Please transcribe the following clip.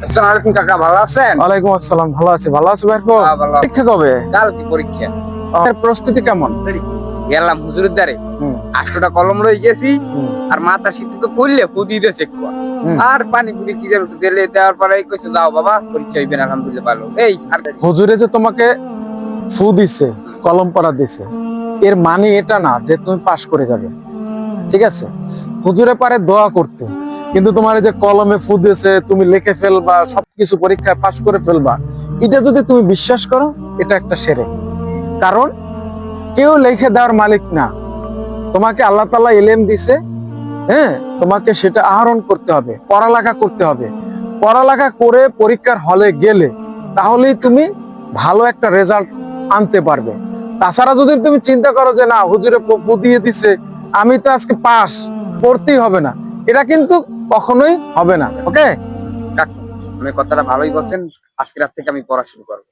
আসসালামু আলাইকুম কাকা, ভালো আছেন? ওয়ালাইকুম আসসালাম, ভালো আছি। ভালো আছি ভাই? ভালো। পরীক্ষা কবে? কালকে পরীক্ষা। প্রস্তুতি কেমন? গেলাম হুজুরের দ্বারে, হুম, 8টা কলম লই গেছি। হুম, আর মাথা শীত তো করলে ফুদি দিয়েছে একটু। হুম। আর পানি পুরি কি যেন দিলে, দেওয়ার পরে কইছে যাও বাবা পরীক্ষা হইবে, আলহামদুলিল্লাহ ভালো। এই আর হুজুরে যে তোমাকে ফু দিছে, কলম পড়া দিছে, এর মানে এটা না যে তুমি পাশ করে যাবে, ঠিক আছে? হুজুরে পারে দোয়া করতে, কিন্তু তোমার এই যে কলমে ফু দিয়েছে, তুমি লিখে ফেলবা, সবকিছু পরীক্ষায় পাশ করে ফেলবা, এটা যদি তুমি বিশ্বাস করো, এটা একটা শিরক। কারণ কেউ লিখে দেওয়ার মালিক না। তোমাকে আল্লাহ তাআলা ইলম দিছে, হ্যাঁ, তোমাকে সেটা আহরণ করতে হবে, পড়ালেখা করতে হবে। পড়ালেখা করে পরীক্ষার হলে গেলে তাহলেই তুমি ভালো একটা রেজাল্ট আনতে পারবে। তাছাড়া যদি তুমি চিন্তা করো যে না হুজুরে বুঝিয়ে দিছে, আমি তো আজকে পাস, পড়তেই হবে না, এটা কিন্তু কখনোই হবে না। ওকে? কাকু, আপনি কথাটা ভালোই বলছেন। আজকে রাত থেকে আমি পড়া শুরু করবো।